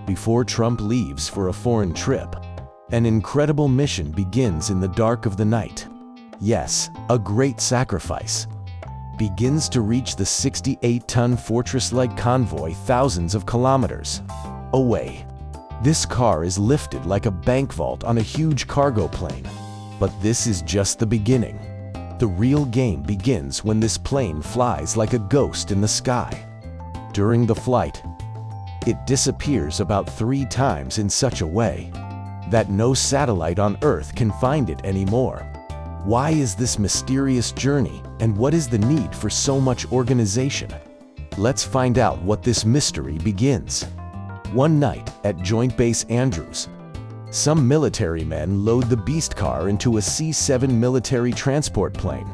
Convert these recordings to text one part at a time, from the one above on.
before Trump leaves for a foreign trip, an incredible mission begins in the dark of the night. Yes, a great sacrifice begins to reach the 68-ton fortress-like convoy thousands of kilometers away. This car is lifted like a bank vault on a huge cargo plane. But this is just the beginning. The real game begins when this plane flies like a ghost in the sky. During the flight, it disappears about 3 times in such a way that no satellite on Earth can find it anymore. Why is this mysterious journey, and what is the need for so much organization? Let's find out what this mystery begins. One night at Joint Base Andrews, some military men load the Beast car into a C-7 military transport plane.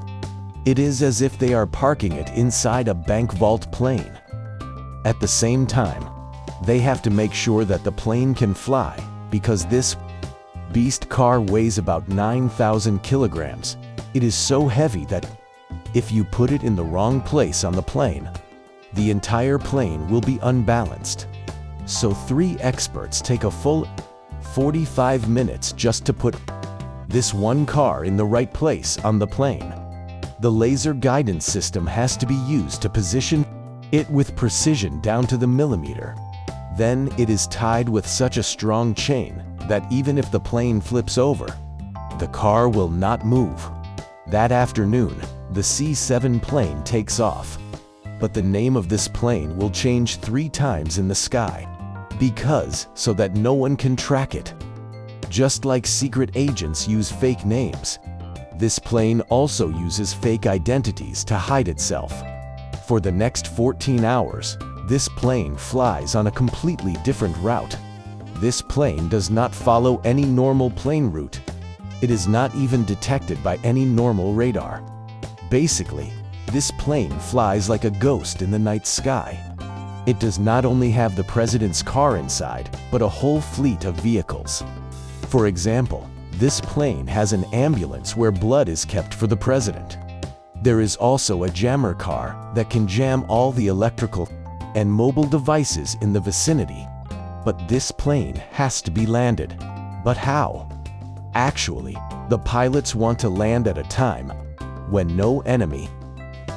It is as if they are parking it inside a bank vault plane. At the same time, they have to make sure that the plane can fly, because this Beast car weighs about 9,000 kilograms. It is so heavy that if you put it in the wrong place on the plane, the entire plane will be unbalanced. So 3 experts take a full 45 minutes just to put this one car in the right place on the plane. The laser guidance system has to be used to position it with precision down to the millimeter. Then it is tied with such a strong chain that even if the plane flips over, the car will not move. That afternoon, the C-7 plane takes off. But the name of this plane will change 3 times in the sky, so that no one can track it. Just like secret agents use fake names, this plane also uses fake identities to hide itself. For the next 14 hours, this plane flies on a completely different route. This plane does not follow any normal plane route. It is not even detected by any normal radar. Basically, this plane flies like a ghost in the night sky. It does not only have the president's car inside, but a whole fleet of vehicles. For example, this plane has an ambulance where blood is kept for the president. There is also a jammer car that can jam all the electrical and mobile devices in the vicinity. But this plane has to be landed. But how? Actually, the pilots want to land at a time when no enemy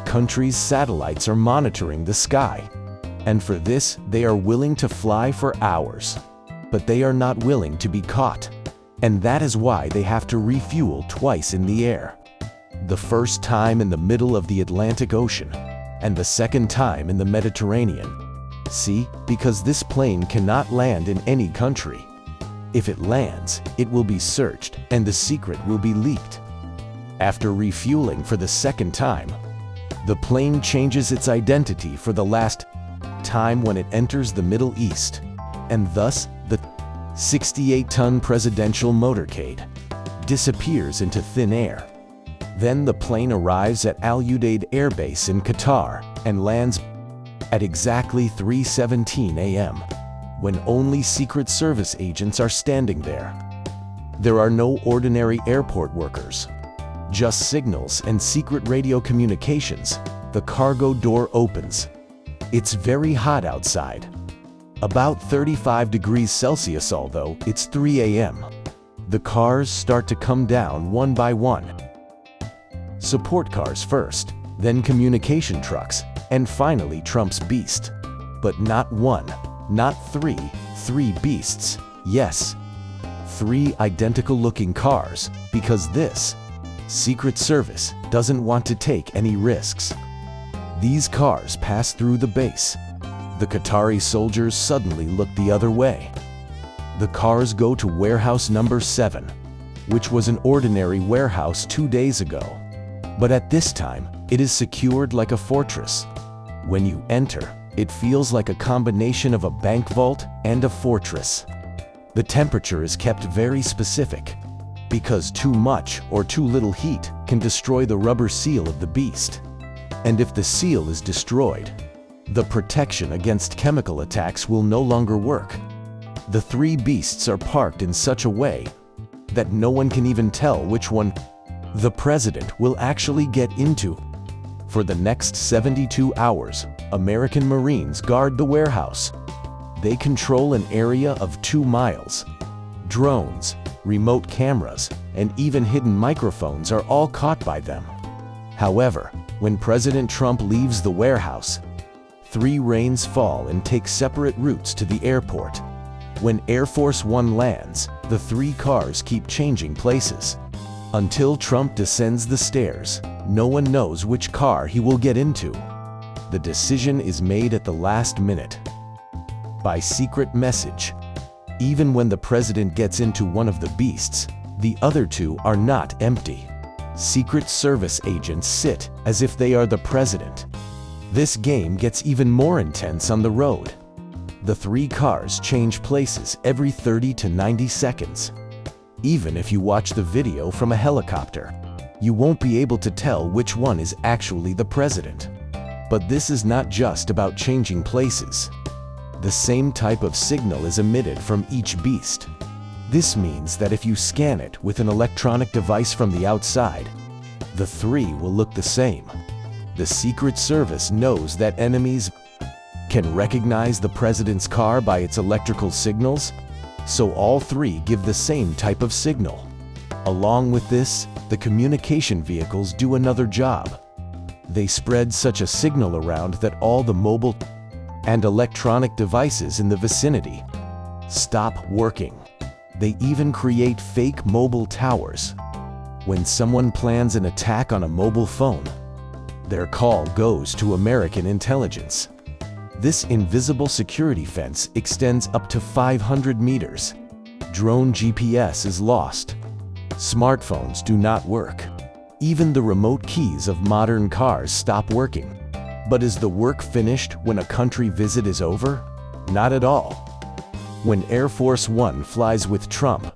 country's satellites are monitoring the sky. And for this, they are willing to fly for hours. But they are not willing to be caught. And that is why they have to refuel twice in the air. The first time in the middle of the Atlantic Ocean, and the second time in the Mediterranean. See, because this plane cannot land in any country. If it lands, it will be searched, and the secret will be leaked. After refueling for the second time, the plane changes its identity for the last time when it enters the Middle East, and thus the 68-ton presidential motorcade disappears into thin air. Then the plane arrives at Al Udeid Air Base in Qatar and lands at exactly 3:17 a.m., when only Secret Service agents are standing there. There are no ordinary airport workers, just signals and secret radio communications. The cargo door opens. It's very hot outside. About 35 degrees Celsius, although it's 3 a.m. The cars start to come down one by one. Support cars first, then communication trucks, and finally Trump's Beast. But not one, not three beasts. Yes, 3 identical-looking cars, because this Secret Service doesn't want to take any risks. These cars pass through the base. The Qatari soldiers suddenly look the other way. The cars go to warehouse number 7, which was an ordinary warehouse 2 days ago. But at this time, it is secured like a fortress. When you enter, it feels like a combination of a bank vault and a fortress. The temperature is kept very specific, because too much or too little heat can destroy the rubber seal of the Beast. And if the seal is destroyed, the protection against chemical attacks will no longer work. The 3 beasts are parked in such a way that no one can even tell which one the president will actually get into. For the next 72 hours, American Marines guard the warehouse. They control an area of 2 miles. Drones, remote cameras, and even hidden microphones are all caught by them. However, when President Trump leaves the warehouse, 3 rains fall and take separate routes to the airport. When Air Force One lands, the 3 cars keep changing places. Until Trump descends the stairs, no one knows which car he will get into. The decision is made at the last minute, by secret message. Even when the president gets into one of the beasts, the other 2 are not empty. Secret Service agents sit as if they are the president. This game gets even more intense on the road. The 3 cars change places every 30 to 90 seconds. Even if you watch the video from a helicopter, you won't be able to tell which one is actually the president. But this is not just about changing places. The same type of signal is emitted from each beast. This means that if you scan it with an electronic device from the outside, the 3 will look the same. The Secret Service knows that enemies can recognize the president's car by its electrical signals, so all 3 give the same type of signal. Along with this, the communication vehicles do another job. They spread such a signal around that all the mobile and electronic devices in the vicinity stop working. They even create fake mobile towers. When someone plans an attack on a mobile phone, their call goes to American intelligence. This invisible security fence extends up to 500 meters. Drone GPS is lost. Smartphones do not work. Even the remote keys of modern cars stop working. But is the work finished when a country visit is over? Not at all. When Air Force One flies with Trump,